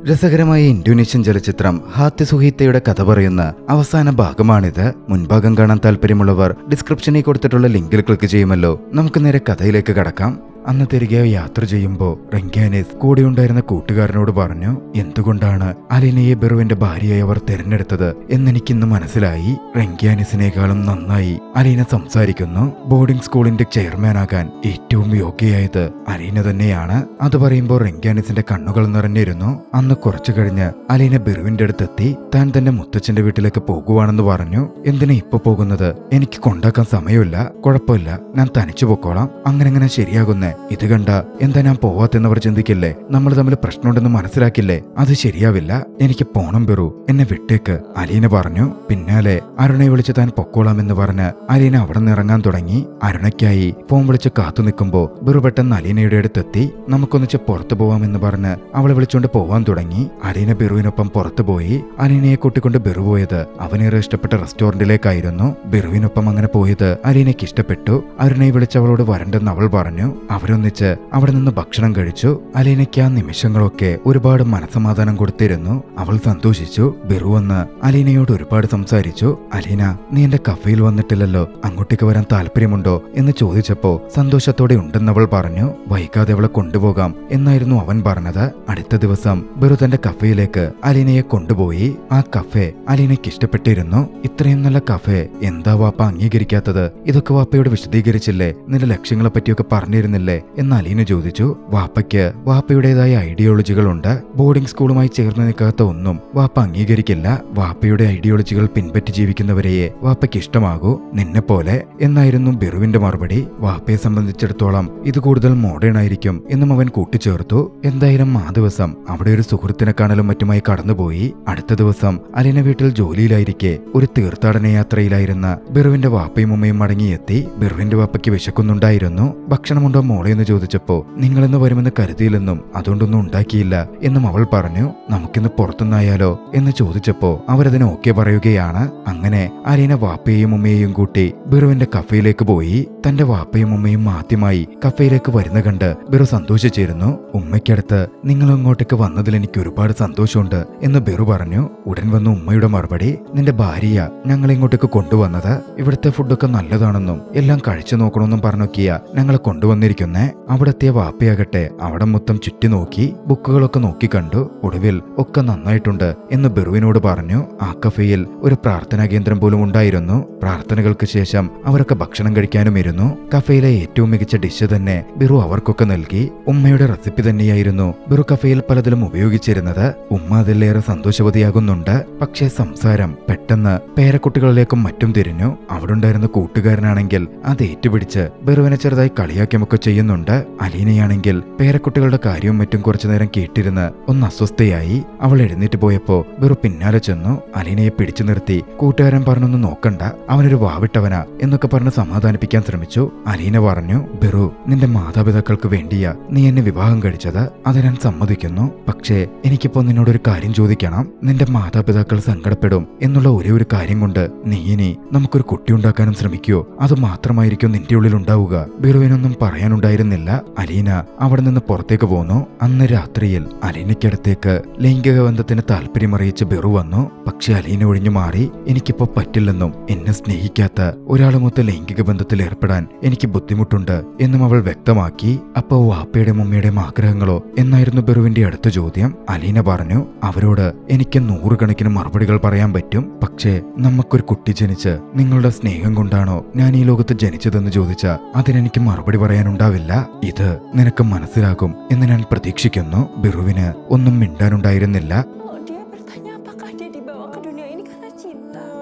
രസകരമായ ഇന്തോനേഷ്യൻ ചലച്ചിത്രം ഹാത്തി സുഹീത്തയുടെ കഥ പറയുന്ന അവസാന ഭാഗമാണിത്. മുൻഭാഗം കാണാൻ താല്പര്യമുള്ളവർ ഡിസ്ക്രിപ്ഷനിൽ കൊടുത്തിട്ടുള്ള ലിങ്കിൽ ക്ലിക്ക് ചെയ്യുമല്ലോ. നമുക്ക് നേരെ കഥയിലേക്ക് കടക്കാം. അന്ന് തിരികെ യാത്ര ചെയ്യുമ്പോൾ റെങ്കാനിസ് കൂടെയുണ്ടായിരുന്ന കൂട്ടുകാരനോട് പറഞ്ഞു, എന്തുകൊണ്ടാണ് അലീനയെ ബെറുവിന്റെ ഭാര്യയായി അവർ തിരഞ്ഞെടുത്തത് എന്നെനിക്കിന്ന് മനസ്സിലായി. റെങ്കാനിസിനേക്കാളും നന്നായി അലീന സംസാരിക്കുന്നു. ബോർഡിംഗ് സ്കൂളിന്റെ ചെയർമാനാകാൻ ഏറ്റവും യോഗ്യയായത് അലീന തന്നെയാണ്. അത് പറയുമ്പോൾ റെങ്കാനിസിന്റെ കണ്ണുകൾ നിറഞ്ഞിരുന്നു. അന്ന് കുറച്ചു കഴിഞ്ഞ് അലീന ബെറുവിന്റെ അടുത്തെത്തി താൻ തന്റെ മുത്തച്ഛന്റെ വീട്ടിലേക്ക് പോകുവാണെന്ന് പറഞ്ഞു. എന്തിനാ ഇപ്പൊ പോകുന്നത്? എനിക്ക് കൊണ്ടാക്കാൻ സമയമില്ല. കുഴപ്പമില്ല, ഞാൻ തനിച്ചു പൊക്കോളാം. അങ്ങനെ ശരിയാകുന്നേ. ഇത് കണ്ട എന്താ ഞാൻ പോവാത്തെന്നവർ ചിന്തിക്കില്ലേ? നമ്മൾ തമ്മിൽ പ്രശ്നമുണ്ടെന്ന് മനസ്സിലാക്കില്ലേ? അത് ശരിയാവില്ല. എനിക്ക് പോണം ബെറു, എന്നെ വിട്ടേക്ക്, അലീന പറഞ്ഞു. പിന്നാലെ അരുണയെ വിളിച്ച് താൻ പൊക്കോളാമെന്ന് പറഞ്ഞ് അലീന അവിടെ നിന്ന് ഇറങ്ങാൻ തുടങ്ങി. അരുണയ്ക്കായി ഫോൺ വിളിച്ച് കാത്തു നിൽക്കുമ്പോ ബെറു പെട്ടെന്ന് അലീനയുടെ അടുത്തെത്തി. നമുക്കൊന്നിച്ച് പുറത്തു പോവാമെന്ന് പറഞ്ഞ് അവളെ വിളിച്ചുകൊണ്ട് പോവാൻ തുടങ്ങി. അലീന ബെറുവിനൊപ്പം പുറത്തു പോയി. അലീനയെ കൂട്ടിക്കൊണ്ട് ബെറു പോയത് അവനേറെ ഇഷ്ടപ്പെട്ട റെസ്റ്റോറന്റിലേക്കായിരുന്നു. ബെറുവിനൊപ്പം അങ്ങനെ പോയത് അലീനയ്ക്ക് ഇഷ്ടപ്പെട്ടു. അരുണയെ വിളിച്ച് അവളോട് വരണ്ടെന്ന് അവൾ പറഞ്ഞു. അവരൊന്നിച്ച് അവിടെ നിന്ന് ഭക്ഷണം കഴിച്ചു. അലീനയ്ക്ക് ആ നിമിഷങ്ങളൊക്കെ ഒരുപാട് മനസമാധാനം കൊടുത്തിരുന്നു. അവൾ സന്തോഷിച്ചു. ബെറു വന്ന് അലീനയോട് ഒരുപാട് സംസാരിച്ചു. അലീന, നീ എന്റെ കഫേയിൽ വന്നിട്ടില്ലല്ലോ, അങ്ങോട്ടേക്ക് വരാൻ താല്പര്യമുണ്ടോ എന്ന് ചോദിച്ചപ്പോ സന്തോഷത്തോടെ ഉണ്ടെന്ന് അവൾ പറഞ്ഞു. വൈകാതെ അവളെ കൊണ്ടുപോകാം എന്നായിരുന്നു അവൻ പറഞ്ഞത്. അടുത്ത ദിവസം ബെറു തന്റെ കഫേയിലേക്ക് അലീനയെ കൊണ്ടുപോയി. ആ കഫേ അലീനയ്ക്ക് ഇഷ്ടപ്പെട്ടിരുന്നു. ഇത്രയും നല്ല കഫേ എന്താ വാപ്പ അംഗീകരിക്കാത്തത്? ഇതൊക്കെ വാപ്പയോട് വിശദീകരിച്ചില്ലേ? നിന്റെ ലക്ഷ്യങ്ങളെ പറ്റിയൊക്കെ പറഞ്ഞിരുന്നില്ലേ എന്ന് അലീന ചോദിച്ചു. വാപ്പയ്ക്ക് വാപ്പയുടേതായ ഐഡിയോളജികളുണ്ട്. ബോർഡിംഗ് സ്കൂളുമായി ചേർന്ന് നിൽക്കാത്ത ഒന്നും വാപ്പ അംഗീകരിക്കില്ല. വാപ്പയുടെ ഐഡിയോളജികൾ പിൻപറ്റി ജീവിക്കുന്നവരെയേ വാപ്പയ്ക്ക് ഇഷ്ടമാകൂ, നിന്നെ പോലെ എന്നായിരുന്നു ബെറുവിന്റെ മറുപടി. വാപ്പയെ സംബന്ധിച്ചിടത്തോളം ഇത് കൂടുതൽ മോഡേൺ ആയിരിക്കും എന്നും അവൻ കൂട്ടിച്ചേർത്തു. എന്തായാലും ആ ദിവസം അവിടെ ഒരു സുഹൃത്തിനെ കാണലും മറ്റുമായി കടന്നുപോയി. അടുത്ത ദിവസം അലീന വീട്ടിൽ ജോലിയിലായിരിക്കെ ഒരു തീർത്ഥാടന യാത്രയിലായിരുന്ന ബെറുവിന്റെ വാപ്പയും ഉമ്മയും മടങ്ങിയെത്തി. ബെറുവിന്റെ വാപ്പയ്ക്ക് വിശക്കുന്നുണ്ടായിരുന്നു. ഭക്ഷണമുണ്ടോ മോളെ എന്ന് ചോദിച്ചപ്പോ നിങ്ങളിന്ന് വരുമെന്ന് കരുതിയില്ലെന്നും അതുകൊണ്ടൊന്നും ഉണ്ടാക്കിയില്ല എന്നും അവൾ പറഞ്ഞു. നമുക്കിന്ന് പുറത്തുനിന്നായാലോ എന്ന് ചോദിച്ചപ്പോ അവരതിന് ഓക്കെ പറയുകയാണ്. അങ്ങനെ അലീന വാപ്പയെയും ഉമ്മയെയും കൂട്ടി ബെറുവിന്റെ കഫേയിലേക്ക് പോയി. തന്റെ വാപ്പയും ഉമ്മയും ആദ്യമായി കഫേയിലേക്ക് വരുന്ന കണ്ട് ബെറു സന്തോഷിച്ചിരുന്നു. ഉമ്മയ്ക്കടുത്ത് നിങ്ങൾ അങ്ങോട്ടേക്ക് വന്നതിൽ എനിക്ക് ഒരുപാട് സന്തോഷമുണ്ട് എന്ന് ബെറു പറഞ്ഞു. ഉടൻ വന്ന ഉമ്മയുടെ മറുപടി, നിന്റെ ഭാര്യ ഞങ്ങളെ ഇങ്ങോട്ടേക്ക് കൊണ്ടുവന്നത്. ഇവിടുത്തെ ഫുഡൊക്കെ നല്ലതാണെന്നും എല്ലാം കഴിച്ചു നോക്കണമെന്നും പറഞ്ഞൊക്കെയാ ഞങ്ങളെ കൊണ്ടുവന്നിരിക്കുന്നേ. അവിടെത്തിയ വാപ്പയാകട്ടെ അവിടെ മൊത്തം ചുറ്റി നോക്കി, ബുക്കുകളൊക്കെ നോക്കി കണ്ടു. ഒടുവിൽ ഒക്കെ നന്നായിട്ടുണ്ട് എന്ന് ബെറുവിനോട് പറഞ്ഞു. ആ കഫേയിൽ ഒരു പ്രാർത്ഥനാ കേന്ദ്രം പോലും ഉണ്ടായിരുന്നു. പ്രാർത്ഥനകൾക്ക് ശേഷം അവരൊക്കെ ഭക്ഷണം കഴിക്കാനും ഇരുന്നു. കഫേയിലെ ഏറ്റവും മികച്ച ഡിഷ് തന്നെ ബെറു അവർക്കൊക്കെ നൽകി. ഉമ്മയുടെ റെസിപ്പി തന്നെയായിരുന്നു ബെറു കഫേയിൽ പലതിലും ഉപയോഗിച്ചിരുന്നത്. ഉമ്മ അതിലേറെ സന്തോഷവതിയാകുന്നുണ്ട്. പക്ഷേ സംസാരം പെട്ടെന്ന് പേരക്കുട്ടികളിലേക്കും മറ്റും തിരിഞ്ഞു. അവിടെ ഉണ്ടായിരുന്ന കൂട്ടുകാരനാണെങ്കിൽ അത് ഏറ്റുപിടിച്ച് ബെറുവിനെ ചെറുതായി കളിയാക്കിയൊക്കെ ചെയ്യുന്നുണ്ട്. അലീനയാണെങ്കിൽ പേരക്കുട്ടികളുടെ കാര്യവും മറ്റും കുറച്ചു നേരം കേട്ടിരുന്ന് ഒന്ന് അസ്വസ്ഥയായി. അവൾ എഴുന്നേറ്റ് പോയപ്പോ ബെറു പിന്നാലെ ചെന്നു. അലീനയെ പിടിച്ചു നിർത്തി കൂട്ടുകാരൻ പറഞ്ഞൊന്നും നോക്കണ്ട, അവനൊരു വാവിട്ടവനാ എന്നൊക്കെ പറഞ്ഞ് സമാധാനിപ്പിക്കാൻ ശ്രമിച്ചു. അലീന പറഞ്ഞു, ബെറു, നിന്റെ മാതാപിതാക്കൾക്ക് വേണ്ടിയാ നീ എന്നെ വിവാഹം കഴിച്ചത്. അത് ഞാൻ സമ്മതിക്കുന്നു. പക്ഷേ എനിക്കിപ്പോ നിന്നോടൊരു കാര്യം ചോദിക്കണം. നിന്റെ മാതാപിതാക്കൾ സങ്കടപ്പെടും എന്നുള്ള ഒരേ ഒരു കാര്യം കൊണ്ട് നീ ഇനി നമുക്കൊരു കുട്ടി ഉണ്ടാക്കാനും ശ്രമിക്കുവോ? അത് മാത്രമായിരിക്കും നിന്റെ ഉള്ളിൽ ഉണ്ടാവുക. ബെറുവിനൊന്നും പറയാനുണ്ടായിരുന്നില്ല. അലീന അവിടെ നിന്ന് പുറത്തേക്ക് പോന്നു. അന്ന് രാത്രിയിൽ അലീനയ്ക്കടുത്തേക്ക് ലൈംഗിക ബന്ധത്തിന് താല്പര്യമറിയിച്ച് ബെറു വന്നു. പക്ഷെ അലീന ഒഴിഞ്ഞു മാറി. എനിക്കിപ്പോ പറ്റില്ലെന്നും എന്നെ സ്നേഹിക്കാത്ത ഒരാളുമൊത്ത് ലൈംഗിക ബന്ധത്തിൽ ഏർപ്പെടാൻ എനിക്ക് ബുദ്ധിമുട്ടുണ്ട് എന്നും അവൾ വ്യക്തമാക്കി. അപ്പോ വാപ്പയുടെയും ഉമ്മയുടെയും ആഗ്രഹങ്ങളോ എന്നായിരുന്നു ബെറുവിന്റെ അടുത്ത ചോദ്യം. അലീന പറഞ്ഞു, അവരോട് എനിക്ക് 100 കണക്കിന് മറുപടികൾ പറയാൻ പറ്റും. പക്ഷേ നമുക്കൊരു കുട്ടി ജനിച്ച് നിങ്ങളുടെ സ്നേഹം കൊണ്ടാണോ ഞാൻ ഈ ലോകത്ത് ജനിച്ചതെന്ന് ചോദിച്ചാ അതിനെനിക്ക് മറുപടി പറയാനുണ്ടാവില്ല. ഇത് നിനക്ക് മനസ്സിലാകും എന്ന് ഞാൻ പ്രതീക്ഷിക്കുന്നു. ബെറുവിന് ഒന്നും മിണ്ടാനുണ്ടായിരുന്നില്ല.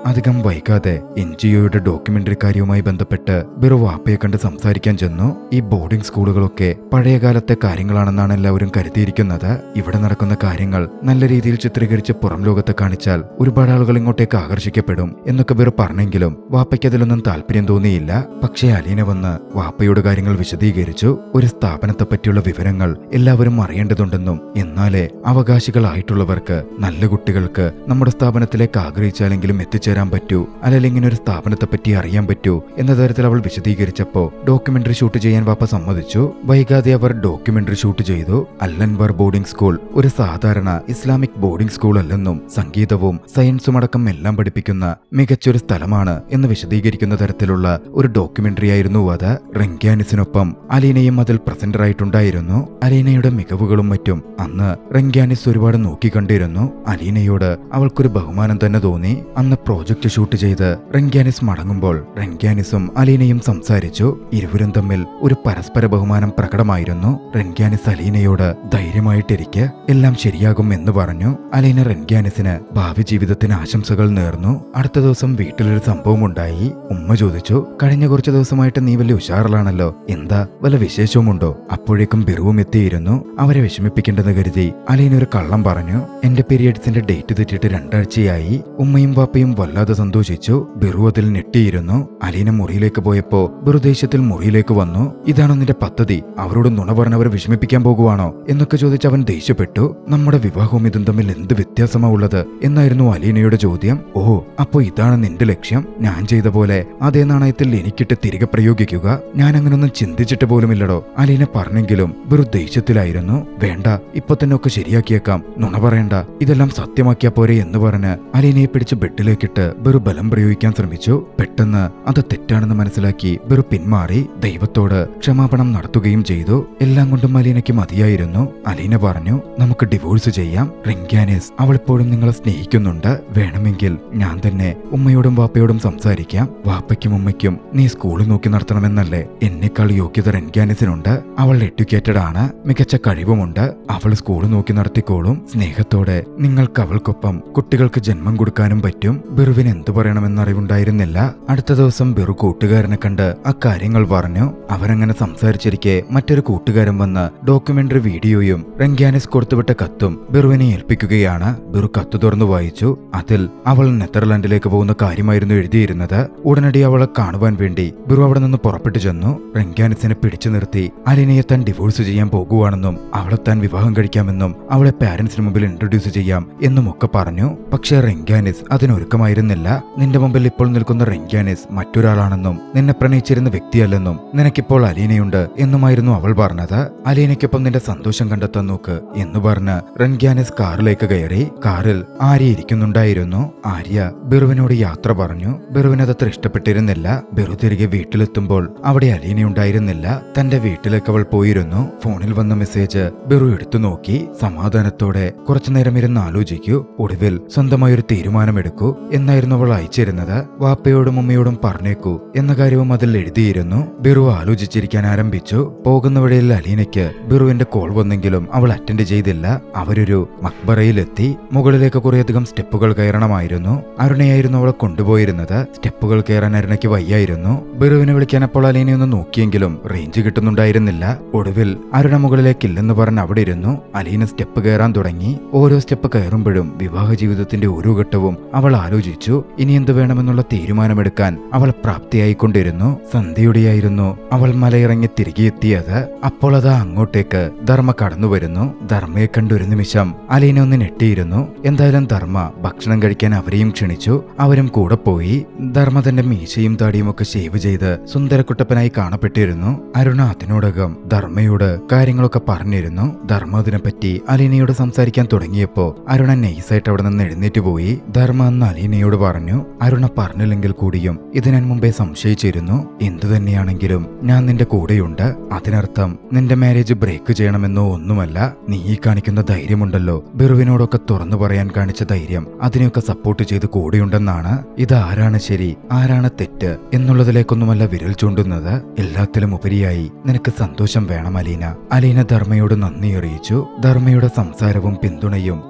അധികം വൈകാതെ NGOയുടെ ഡോക്യുമെന്ററി കാര്യവുമായി ബന്ധപ്പെട്ട് ബെറു വാപ്പയെ കണ്ട് സംസാരിക്കാൻ ചെന്നു. ഈ ബോർഡിംഗ് സ്കൂളുകളൊക്കെ പഴയകാലത്തെ കാര്യങ്ങളാണെന്നാണ് എല്ലാവരും കരുതിയിരിക്കുന്നത്. ഇവിടെ നടക്കുന്ന കാര്യങ്ങൾ നല്ല രീതിയിൽ ചിത്രീകരിച്ച് പുറം ലോകത്തെ കാണിച്ചാൽ ഒരുപാട് ആളുകൾ ഇങ്ങോട്ടേക്ക് ആകർഷിക്കപ്പെടും എന്നൊക്കെ ബെറു പറഞ്ഞെങ്കിലും വാപ്പയ്ക്ക് അതിലൊന്നും താല്പര്യം തോന്നിയില്ല. പക്ഷേ അലീന വന്ന് വാപ്പയോട് കാര്യങ്ങൾ വിശദീകരിച്ചു. ഒരു സ്ഥാപനത്തെ പറ്റിയുള്ള വിവരങ്ങൾ എല്ലാവരും അറിയേണ്ടതുണ്ടെന്നും എന്നാലേ അവകാശികളായിട്ടുള്ളവർക്ക്, നല്ല കുട്ടികൾക്ക് നമ്മുടെ സ്ഥാപനത്തിലേക്ക് ആഗ്രഹിച്ചാലെങ്കിലും എത്തിച്ചേരാൻ ചേരാൻ പറ്റൂ, അല്ലെങ്കിൽ ഇങ്ങനെ ഒരു സ്ഥാപനത്തെ പറ്റി അറിയാൻ പറ്റൂ എന്ന തരത്തിൽ അവൾ വിശദീകരിച്ചപ്പോ ഡോക്യുമെന്ററി ഷൂട്ട് ചെയ്യാൻ വാപ്പ സമ്മതിച്ചു. വൈകാതെ അവർ ഡോക്യുമെന്ററി ഷൂട്ട് ചെയ്തു. അല്ലൻവർ ബോർഡിംഗ് സ്കൂൾ ഒരു സാധാരണ ഇസ്ലാമിക് ബോർഡിംഗ് സ്കൂൾ അല്ലെന്നും സംഗീതവും സയൻസും അടക്കം എല്ലാം പഠിപ്പിക്കുന്ന മികച്ചൊരു സ്ഥലമാണ് എന്ന് വിശദീകരിക്കുന്ന തരത്തിലുള്ള ഒരു ഡോക്യുമെന്ററി ആയിരുന്നു അത്. റെങ്കാനിസിനൊപ്പം അലീനയും അതിൽ പ്രസന്റർ ആയിട്ടുണ്ടായിരുന്നു. അലീനയുടെ മികവുകളും മറ്റും അന്ന് റെങ്കാനിസ് ഒരുപാട് നോക്കിക്കണ്ടിരുന്നു. അലീനയോട് അവൾക്കൊരു ബഹുമാനം തന്നെ തോന്നി. അന്ന് പ്രോജക്റ്റ് ഷൂട്ട് ചെയ്ത് റെങ്കാനിസ് മടങ്ങുമ്പോൾ റെങ്കാനിസും അലീനയും സംസാരിച്ചു. ഇരുവരും തമ്മിൽ ഒരു പരസ്പര ബഹുമാനം പ്രകടമായിരുന്നു. റെങ്കാനിസ് അലീനയോട് ധൈര്യമായിട്ടിരിക്കെ, എല്ലാം ശരിയാകും എന്ന് പറഞ്ഞു. അലീന റെങ്കാനിസിന് ഭാവി ജീവിതത്തിന് ആശംസകൾ നേർന്നു. അടുത്ത ദിവസം വീട്ടിലൊരു സംഭവം ഉണ്ടായി. ഉമ്മ ചോദിച്ചു, കഴിഞ്ഞ കുറച്ചു ദിവസമായിട്ട് നീ വലിയ ഉഷാറിലാണല്ലോ, എന്താ വല്ല വിശേഷവുമുണ്ടോ? അപ്പോഴേക്കും ബിറുവും എത്തിയിരുന്നു. അവരെ വിഷമിപ്പിക്കേണ്ടെന്ന് കരുതി അലീന ഒരു കള്ളം പറഞ്ഞു. എന്റെ പീരിയഡ്സിന്റെ ഡേറ്റ് തെറ്റിയിട്ട് 2 ആഴ്ചയായി. ഉമ്മയും വാപ്പയും വല്ലാതെ സന്തോഷിച്ചു. ബിറു അതിൽ ഞെട്ടിയിരുന്നു. അലീന മുറിയിലേക്ക് പോയപ്പോ ബിറു ദേഷ്യത്തിൽ മുറിയിലേക്ക് വന്നു. ഇതാണോ നിന്റെ പദ്ധതി? അവരോട് നുണ പറഞ്ഞവരെ വിഷമിപ്പിക്കാൻ പോകുവാണോ എന്നൊക്കെ ചോദിച്ച് അവൻ ദേഷ്യപ്പെട്ടു. നമ്മുടെ വിവാഹവും ഇതും തമ്മിൽ എന്ത് വ്യത്യാസമാ ഉള്ളത് എന്നായിരുന്നു അലീനയുടെ ചോദ്യം. ഓ, അപ്പോ ഇതാണ് നിന്റെ ലക്ഷ്യം? ഞാൻ ചെയ്ത പോലെ അതേ നാണയത്തിൽ എനിക്കിട്ട് തിരികെ പ്രയോഗിക്കുക? ഞാൻ അങ്ങനൊന്നും ചിന്തിച്ചിട്ട് പോലുമില്ലടോ, അലീന പറഞ്ഞെങ്കിലും ബിറു ദേഷ്യത്തിലായിരുന്നു. വേണ്ട, ഇപ്പൊ തന്നെ ഒക്കെ ശരിയാക്കിയേക്കാം, നുണ പറയണ്ട, ഇതെല്ലാം സത്യമാക്കിയാ പോരെ എന്ന് പറഞ്ഞ് അലീനയെ പിടിച്ച് ബെഡിലേക്കിട്ട് ബിറു ബലം പ്രയോഗിക്കാൻ ശ്രമിച്ചു. പെട്ടെന്ന് അത് തെറ്റാണെന്ന് മനസ്സിലാക്കി ബിറു പിന്മാറി ദൈവത്തോട് ക്ഷമാപണം നടത്തുകയും ചെയ്തു. എല്ലാം കൊണ്ടും അലീനയ്ക്ക് മതിയായിരുന്നു. അലീന പറഞ്ഞു, നമുക്ക് ഡിവോഴ്സ് ചെയ്യാം. റെങ്കാനിസ് അവളിപ്പോഴും നിങ്ങളെ സ്നേഹിക്കുന്നുണ്ട്. വേണമെങ്കിൽ ഞാൻ തന്നെ ഉമ്മയോടും വാപ്പയോടും സംസാരിക്കാം. വാപ്പയ്ക്കും ഉമ്മയ്ക്കും നീ സ്കൂൾ നോക്കി നടത്തണമെന്നല്ലേ? എന്നെക്കാൾ യോഗ്യത റെങ്കാനിസിനുണ്ട്. അവൾ എഡ്യൂക്കേറ്റഡ് ആണ്, മികച്ച കഴിവുമുണ്ട്. അവൾ സ്കൂൾ നോക്കി നടത്തിക്കോളും. സ്നേഹത്തോടെ നിങ്ങൾക്ക് അവൾക്കൊപ്പം കുട്ടികൾക്ക് ജന്മം കൊടുക്കാനും പറ്റും. ബിറുവിന് എന്തു പറയണമെന്നറിവുണ്ടായിരുന്നില്ല. അടുത്ത ദിവസം ബിറു കൂട്ടുകാരനെ കണ്ട് അക്കാര്യങ്ങൾ പറഞ്ഞു. അവരങ്ങനെ സംസാരിച്ചിരിക്കെ മറ്റൊരു കൂട്ടുകാരൻ വന്ന് ഡോക്യുമെന്ററി വീഡിയോയും റെങ്കാനിസ് കൊടുത്തുവിട്ട കത്തും ബിറുവിനെ ഏൽപ്പിക്കുകയാണ്. ബിറു കത്ത് തുറന്നു വായിച്ചു. അതിൽ അവൾ നെതർലാൻഡിലേക്ക് പോകുന്ന കാര്യമായിരുന്നു എഴുതിയിരുന്നത്. ഉടനടി അവളെ കാണുവാൻ വേണ്ടി ബിറു അവിടെ നിന്ന് പുറപ്പെട്ടു ചെന്നു. റെങ്കാനിസിനെ പിടിച്ചു നിർത്തി അലീനയെ താൻ ഡിവോഴ്സ് ചെയ്യാൻ പോകുവാണെന്നും അവളെ താൻ വിവാഹം കഴിക്കാമെന്നും അവളെ പാരന്റ്സിന് മുമ്പിൽ ഇൻട്രൊഡ്യൂസ് ചെയ്യാം എന്നും ഒക്കെ പറഞ്ഞു. പക്ഷേ റെങ്കാനിസ് അതിനൊരുക്കമായിരുന്നില്ല. നിന്റെ മുമ്പിൽ ഇപ്പോൾ നിൽക്കുന്ന റെങ്കാനിസ് മറ്റൊരാളാണെന്നും നിന്നെ പ്രണയിച്ചിരുന്ന വ്യക്തിയല്ലെന്നും നിനക്കിപ്പോൾ അലീനയുണ്ട് എന്നുമായിരുന്നു അവൾ പറഞ്ഞത്. അലീനയ്ക്കൊപ്പം നിന്റെ സന്തോഷം കണ്ടെത്താൻ നോക്ക് എന്ന് പറഞ്ഞ് റെങ്കാനിസ് കാറിലേക്ക് കയറി. കാറിൽ ആര്യ ഇരിക്കുന്നുണ്ടായിരുന്നു. ആര്യ ബിറുവിനോട് യാത്ര പറഞ്ഞു. ബിറുവിനതത്ര ഇഷ്ടപ്പെട്ടിരുന്നില്ല. ബിറു തിരികെ വീട്ടിലെത്തുമ്പോൾ അവിടെ അലീനയുണ്ടായിരുന്നില്ല. തന്റെ വീട്ടിലേക്ക് അവൾ പോയിരുന്നു. ഫോണിൽ വന്ന മെസ്സേജ് ബിറു എടുത്തു നോക്കി. സമാധാനത്തോടെ കുറച്ചുനേരം ഇരുന്ന് ആലോചിക്കൂ, ഒടുവിൽ സ്വന്തമായൊരു തീരുമാനമെടുക്കൂ എന്നായിരുന്നു അവൾ അയച്ചിരുന്നത്. വാപ്പയോടും ഉമ്മയോടും പറഞ്ഞേക്കൂ എന്ന കാര്യവും അതിൽ എഴുതിയിരുന്നു. ബിറു ആലോചിച്ചിരിക്കാൻ ആരംഭിച്ചു. പോകുന്ന വഴിയിൽ അലീനയ്ക്ക് ബിറുവിന്റെ കോൾ വന്നെങ്കിലും അവൾ അറ്റൻഡ് ചെയ്തില്ല. അവരൊരു മക്ബറയിലെത്തി. മുകളിലേക്ക് കുറേയധികം സ്റ്റെപ്പുകൾ കയറണമായിരുന്നു. അരുണയായിരുന്നു അവളെ കൊണ്ടുപോയിരുന്നത്. സ്റ്റെപ്പുകൾ കയറാൻ അരുണയ്ക്ക് വയ്യായിരുന്നു. ബിറുവിനെ വിളിക്കാൻ അപ്പോൾ അലീനയൊന്ന് നോക്കിയെങ്കിലും റേഞ്ച് കിട്ടുന്നുണ്ടായിരുന്നില്ല. ഒടുവിൽ അരുണ മുകളിലേക്കില്ലെന്ന് പറഞ്ഞ് അവിടെ ഇരുന്നു. അലീന സ്റ്റെപ്പ് കയറാൻ തുടങ്ങി. ഓരോ സ്റ്റെപ്പ് കയറുമ്പോഴും വിവാഹ ജീവിതത്തിന്റെ ഓരോ ഘട്ടവും അവൾ ആലോചിച്ചു. ഇനി എന്ത് വേണമെന്നുള്ള തീരുമാനമെടുക്കാൻ അവൾ പ്രാപ്തിയായിക്കൊണ്ടിരുന്നു. സന്ധ്യയുടെയായിരുന്നു അവൾ മലയിറങ്ങി തിരികെ എത്തിയത്. അപ്പോൾ അതാ അങ്ങോട്ടേക്ക് ധർമ്മ കടന്നു വരുന്നു. ധർമ്മയെ കണ്ടൊരു നിമിഷം അലീന ഒന്ന് ഞെട്ടിയിരുന്നു. എന്തായാലും ധർമ്മ ഭക്ഷണം കഴിക്കാൻ അവരെയും ക്ഷണിച്ചു. അവരും കൂടെ പോയി. ധർമ്മ തന്റെ മീശയും താടിയും ഒക്കെ ഷേവ് ചെയ്ത് സുന്ദരക്കുട്ടപ്പനായി കാണപ്പെട്ടിരുന്നു. അരുണ അതിനോടകം ധർമ്മയോട് കാര്യങ്ങളൊക്കെ പറഞ്ഞിരുന്നു. ധർമ്മ അതിനെപ്പറ്റി അലീനയോട് സംസാരിക്കാൻ തുടങ്ങിയപ്പോ അരുണ നൈസായിട്ട് അവിടെ നിന്ന് എഴുന്നേറ്റ് പോയി. ധർമ്മ അന്ന് അലീനയോട് പറഞ്ഞു, അരുണ പറഞ്ഞില്ലെങ്കിൽ കൂടിയും ഇത് ഞാൻ മുമ്പേ സംശയിച്ചിരുന്നു. എന്തു തന്നെയാണെങ്കിലും ഞാൻ നിന്റെ കൂടെയുണ്ട്. അതിനർത്ഥം നിന്റെ മാരേജ് ബ്രേക്ക് ചെയ്യണമെന്നോ ഒന്നുമല്ല. നീ ഈ കാണിക്കുന്ന ധൈര്യമുണ്ടല്ലോ, ബിറുവിനോടൊക്കെ തുറന്നു പറയാൻ കാണിച്ച ധൈര്യം, അതിനെയൊക്കെ സപ്പോർട്ട് ചെയ്ത് കൂടെയുണ്ടെന്നാണ്. ഇത് ആരാണ് ശരി ആരാണ് തെറ്റ് എന്നുള്ളതിലേക്കൊന്നുമല്ല വിരൽ ചൂണ്ടുന്നത്. എല്ലാത്തിലും ഉപരിയായി നിനക്ക് സന്തോഷം വേണം അലീന. അലീന ധർമ്മയോട് നന്ദി അറിയിച്ചു. ധർമ്മയുടെ സംസാരവും പിന്തുണയും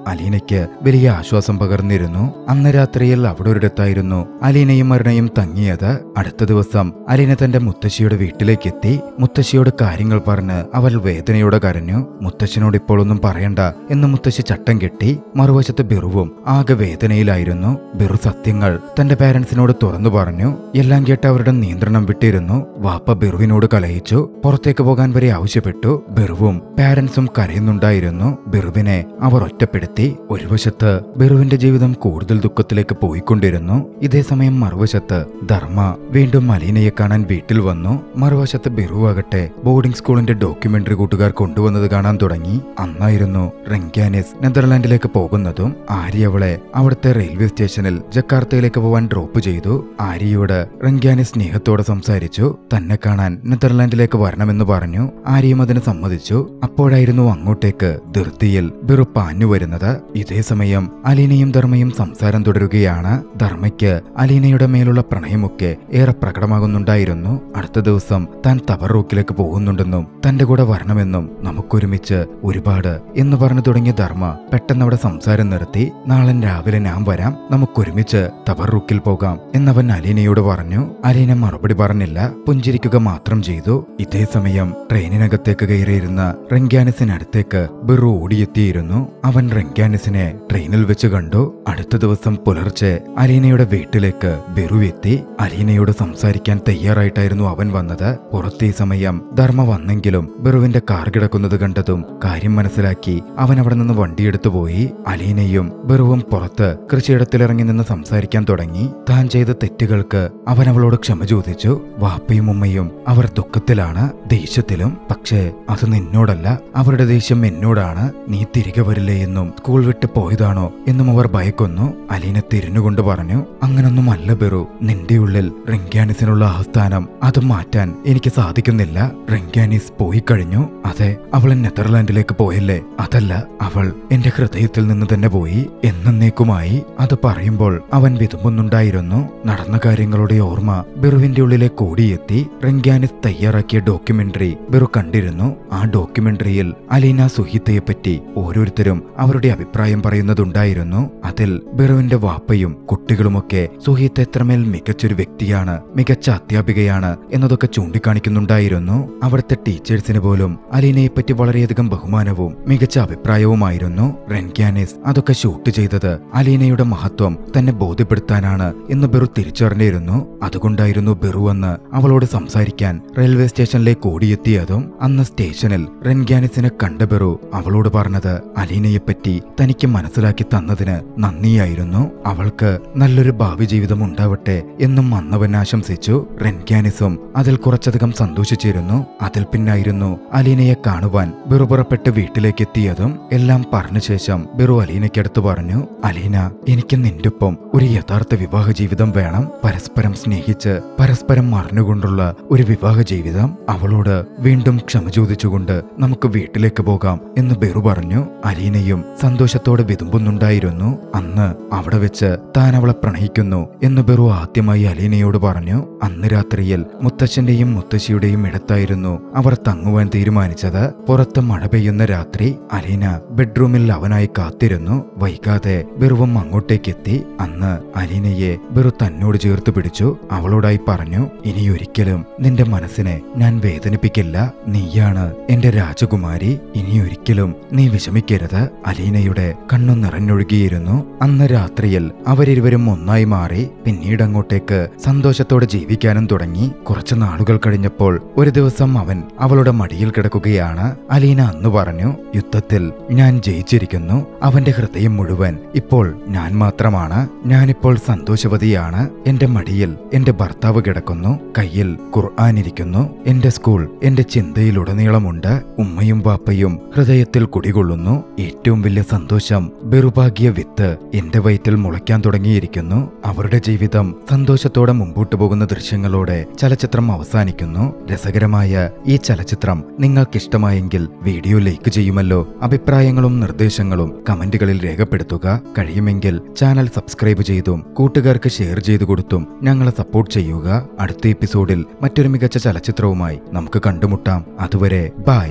അലീനയ്ക്ക് വലിയ ആശ്വാസം പകർന്നിരുന്നു. അന്ന് രാത്രിയിൽ അവിടെ ഒരിടത്തായിരുന്നു അലീനയും അരുണയും തങ്ങിയത്. അടുത്ത ദിവസം അലീന തന്റെ മുത്തശ്ശിയുടെ വീട്ടിലേക്കെത്തി. മുത്തശ്ശിയോട് കാര്യങ്ങൾ പറഞ്ഞ് അവൾ വേദനയോടെ കരഞ്ഞു. മുത്തശ്ശനോട് ഇപ്പോൾ ഒന്നും പറയണ്ട എന്ന് മുത്തശ്ശി ചട്ടം കെട്ടി. മറുവശത്ത് ബിറുവും ആകെ വേദനയിലായിരുന്നു. ബിറു സത്യങ്ങൾ തന്റെ പാരന്റ്സിനോട് തുറന്നു പറഞ്ഞു. എല്ലാം കേട്ട് അവരുടെ നിയന്ത്രണം വിട്ടിരുന്നു. വാപ്പ ബിറുവിനോട് കലഹിച്ചു. പുറത്തേക്ക് പോകാൻ വരെ ആവശ്യപ്പെട്ടു. ബിറുവും പാരന്റ്സും കരയുന്നുണ്ടായിരുന്നു. ബിറുവിനെ അവർ ഒറ്റപ്പെടുത്തി. ഒരു വശത്ത് ബിറുവിന്റെ ജീവിതം കൂടുതൽ ദുഃഖത്തിലേക്ക് പോയിക്കൊണ്ടിരുന്നു. ഇതേസമയം മറുവശത്ത് ധർമ്മ വീണ്ടും അലീനയെ കാണാൻ വീട്ടിൽ വന്നു. മറുവശത്ത് ബിറുവാകട്ടെ ബോർഡിംഗ് സ്കൂളിന്റെ ഡോക്യുമെന്ററി കൂട്ടുകാർ കൊണ്ടുവന്നത് കാണാൻ തുടങ്ങി. അന്നായിരുന്നു റെങ്കാനിസ് നെതർലാൻഡിലേക്ക് പോകുന്നതും. ആര്യ അവളെ അവിടുത്തെ റെയിൽവേ സ്റ്റേഷനിൽ ജക്കാർത്തയിലേക്ക് പോവാൻ ഡ്രോപ്പ് ചെയ്തു. ആര്യയോട് റെങ്കാനിസ് സ്നേഹത്തോടെ സംസാരിച്ചു. തന്നെ കാണാൻ നെതർലാൻഡിലേക്ക് വരണമെന്ന് പറഞ്ഞു. ആര്യയും അതിന് സമ്മതിച്ചു. അപ്പോഴായിരുന്നു അങ്ങോട്ടേക്ക് ധൃതിയിൽ ബിറു പാഞ്ഞു വരുന്നത്. ഇതേസമയം അലീനയും ധർമ്മയും സംസാരം തുടരുകയാണ്. ധർമ്മയ്ക്ക് അലീനയുടെ മേലുള്ള പ്രണയമൊക്കെ ഏറെ പ്രകടമാകുന്നുണ്ടായിരുന്നു. അടുത്ത ദിവസം താൻ തബറൂക്കിലേക്ക് പോകുന്നുണ്ടെന്നും തന്റെ കൂടെ വരണമെന്നും നമുക്കൊരുമിച്ച് ഒരുപാട് എന്ന് പറഞ്ഞു തുടങ്ങിയ ധർമ്മ പെട്ടെന്ന് അവിടെ സംസാരം നിർത്തി. നാളെ രാവിലെ ഞാൻ വരാം, നമുക്കൊരുമിച്ച് തബറൂക്കിൽ പോകാം എന്നവൻ അലീനയോട് പറഞ്ഞു. അലീന മറുപടി പറഞ്ഞില്ല, പുഞ്ചിരിക്കുക മാത്രം ചെയ്തു. ഇതേസമയം ട്രെയിനിനകത്തേക്ക് കയറിയിരുന്ന റെങ്കാനിസിനടുത്തേക്ക് ബിറു ഓടിയെത്തിയിരുന്നു. അവൻ റെങ്കാനിസിനെ ട്രെയിനിൽ വെച്ച് കണ്ടു. അടുത്ത ദിവസം പുലർച്ചെ അലീനയുടെ വീട്ടിലേക്ക് ബിറു എത്തി. അലീനയോട് സംസാരിക്കാൻ തയ്യാറായിട്ടായിരുന്നു അവൻ വന്നത്. പുറത്തെ സമയം ധർമ്മ വന്നെങ്കിലും ബിറുവിന്റെ കാർ കിടക്കുന്നത് കണ്ടതും കാര്യം മനസ്സിലാക്കി അവൻ അവിടെ നിന്ന് വണ്ടിയെടുത്തു പോയി. അലീനയും ബിറുവും പുറത്ത് കൃഷിയിടത്തിലിറങ്ങി നിന്ന് സംസാരിക്കാൻ തുടങ്ങി. താൻ ചെയ്ത തെറ്റുകൾക്ക് അവൻ അവളോട് ക്ഷമ ചോദിച്ചു. വാപ്പയും ഉമ്മയും അവർ ദുഃഖത്തിലാണ്, ദേഷ്യത്തിലും. പക്ഷേ അത് നിന്നോടല്ല, അവരുടെ ദേഷ്യം എന്നോടാണ്. നീ തിരികെ വരില്ലേ എന്നും സ്കൂൾ വിട്ട് പോയതാണോ എന്നും അവർ ഭയക്കുന്നു. അലീന തിരിഞ്ഞുകൊണ്ട് പറഞ്ഞു, അങ്ങനൊന്നും അല്ല ബിറു, നിന്റെ ഉള്ളിൽ റെങ്കാനിസിനുള്ള ആസ്ഥാനം അത് മാറ്റാൻ എനിക്ക് സാധിക്കുന്നില്ല. റെങ്കാനിസ് പോയി കഴിഞ്ഞു. അതെ, അവൾ നെതർലാൻഡിലേക്ക് പോയല്ലേ? അതല്ല, അവൾ എന്റെ ഹൃദയത്തിൽ നിന്ന് തന്നെ പോയി, എന്നേക്കുമായി. അത് പറയുമ്പോൾ അവൻ വിതുമ്പുന്നുണ്ടായിരുന്നു. നടന്ന കാര്യങ്ങളുടെ ഓർമ്മ ബിറുവിന്റെ ഉള്ളിലേക്ക് ഓടിയെത്തി. റെങ്കാനിസ് തയ്യാറാക്കിയ ഡോക്യുമെന്ററി ബിറു കണ്ടിരുന്നു. ആ ഡോക്യുമെന്ററിയിൽ അലീന സുഹിത്തയെ പറ്റി ഓരോരുത്തരും അവരുടെ അഭിപ്രായം പറയുന്നതുണ്ടായിരുന്നു. അതിൽ ബിറുവിന്റെ വാപ്പയും കുട്ടികളുമൊക്കെ സുഹിത്ത് എത്രമേൽ മികച്ചൊരു വ്യക്തിയാണ്, മികച്ച അധ്യാപികയാണ് എന്നതൊക്കെ ചൂണ്ടിക്കാണിക്കുന്നുണ്ടായിരുന്നു. അവിടുത്തെ ടീച്ചേഴ്സിന് പോലും അലീനയെ പറ്റി വളരെയധികം ബഹുമാനവും മികച്ച അഭിപ്രായവുമായിരുന്നു. റെങ്കാനിസ് അതൊക്കെ ഷൂട്ട് ചെയ്തത് അലീനയുടെ മഹത്വം തന്നെ ബോധ്യപ്പെടുത്താനാണ് എന്ന് ബിറു തിരിച്ചറിഞ്ഞിരുന്നു. അതുകൊണ്ടായിരുന്നു ബിറു അന്ന് അവളോട് സംസാരിക്കാൻ റെയിൽവേ സ്റ്റേഷനിലേക്ക് ഓടിയെത്തിയതും. അന്ന് സ്റ്റേഷനിൽ റെങ്കാനിസിനെ കണ്ട ബിറു അവളോട് പറഞ്ഞത് അലീനയെപ്പറ്റി തനിക്ക് മനസ്സിലാക്കി തന്നതിന് നന്ദിയായിരുന്നു. അവൾക്ക് നല്ലൊരു ഭാവി ജീവിതം ഉണ്ടാവട്ടെ എന്നും അന്നവൻ ആശംസിച്ചു. റെങ്കാനിസും അതിൽ കുറച്ചധികം സന്തോഷിച്ചിരുന്നു. അതിൽ പിന്നായിരുന്നു അലീനയെ കാണുവാൻ ബിറു പുറപ്പെട്ട് വീട്ടിലേക്ക് എത്തിയതും. എല്ലാം പറഞ്ഞ ശേഷം ബിറു അലീനയ്ക്കടുത്ത് പറഞ്ഞു, അലീന, എനിക്ക് നിന്റെ ഒപ്പം ഒരു യഥാർത്ഥ വിവാഹ ജീവിതം വേണം. പരസ്പരം സ്നേഹിച്ച് പരസ്പരം മറിഞ്ഞുകൊണ്ടുള്ള ഒരു വിവാഹ ജീവിതം. അവളോട് വീണ്ടും ക്ഷമ ചോദിച്ചുകൊണ്ട് നമുക്ക് വീട്ടിലേക്ക് പോകാം എന്ന് ബിറു പറഞ്ഞു. അലീനയും സന്തോഷത്തോടെ വിതുമ്പുന്നുണ്ടായിരുന്നു. അന്ന് അവിടെ വെച്ച് താൻ അവളെ പ്രണയിക്കുന്നു എന്ന് ബിറു ആദ്യമായി അലീനയോട് പറഞ്ഞു. അന്ന് രാത്രിയിൽ മുത്തച്ഛന്റെയും മുത്തശ്ശിയുടെയും ഇടത്തായിരുന്നു അവർ തങ്ങുവാൻ തീരുമാനിച്ചത്. പുറത്ത് മഴ പെയ്യുന്ന രാത്രി അലീന ബെഡ്റൂമിൽ അവനായി കാത്തിരുന്നു. വൈകാതെ ബിറുവും അങ്ങോട്ടേക്കെത്തി. അന്ന് അലീനയെ ബിറു തന്നോട് ചേർത്ത് പിടിച്ചു. അവളോടായി പറഞ്ഞു, ഇനിയൊരിക്കലും നിന്റെ മനസ്സിനെ ഞാൻ വേദനിപ്പിക്കില്ല. നീയാണ് എന്റെ രാജകുമാരി. ഇനിയൊരിക്കലും നീ വിഷമിക്കരുത്. അലീനയുടെ കണ്ണു നിറഞ്ഞൊഴുകിയിരുന്നു. അന്ന് രാത്രിയിൽ അവരിരുവരും ഒന്നായി മാറി. പിന്നീട് അങ്ങോട്ടേക്ക് സന്തോഷത്തോടെ ജീവിക്കാനും തുടങ്ങി. കുറച്ചു നാളുകൾ കഴിഞ്ഞപ്പോൾ ഒരു ദിവസം അവൻ അവളുടെ മടിയിൽ കിടക്കുകയാണ്. അലീന അന്ന് പറഞ്ഞു, യുദ്ധത്തിൽ ഞാൻ ജയിച്ചിരിക്കുന്നു. അവന്റെ ഹൃദയം മുഴുവൻ ഇപ്പോൾ ഞാൻ മാത്രമാണ്. ഞാനിപ്പോൾ സന്തോഷവതിയാണ്. എന്റെ മടിയിൽ എന്റെ ഭർത്താവ് കിടക്കുന്നു. കയ്യിൽ ഖുർആൻ ഇരിക്കുന്നു. എന്റെ സ്കൂൾ എന്റെ ചിന്തയിലുടനീളമുണ്ട്. ഉമ്മയും വാപ്പയും ഹൃദയത്തിൽ കുടികൊള്ളുന്നു. ഏറ്റവും വലിയ സന്തോഷം, ബിറുഭാഗ്യ വിത്ത് എന്റെ വയറ്റിൽ മുളയ്ക്കാൻ തുടങ്ങിയിരിക്കുന്നു. അവരുടെ ജീവിതം സന്തോഷത്തോടെ മുമ്പോട്ടു പോകുന്ന ദൃശ്യങ്ങളോടെ ചലച്ചിത്രം അവസാനിക്കുന്നു. രസകരമായ ഈ ചലച്ചിത്രം നിങ്ങൾക്കിഷ്ടമായെങ്കിൽ വീഡിയോ ലൈക്ക് ചെയ്യുമല്ലോ. അഭിപ്രായങ്ങളും നിർദ്ദേശങ്ങളും കമന്റുകളിൽ രേഖപ്പെടുത്തുക. കഴിയുമെങ്കിൽ ചാനൽ സബ്സ്ക്രൈബ് ചെയ്തും കൂട്ടുകാർക്ക് ഷെയർ ചെയ്തു കൊടുത്തും ഞങ്ങളെ സപ്പോർട്ട് ചെയ്യുക. അടുത്ത എപ്പിസോഡിൽ മറ്റൊരു മികച്ച ചലച്ചിത്രവുമായി നമുക്ക് കണ്ടുമുട്ടാം. അതുവരെ ബൈ.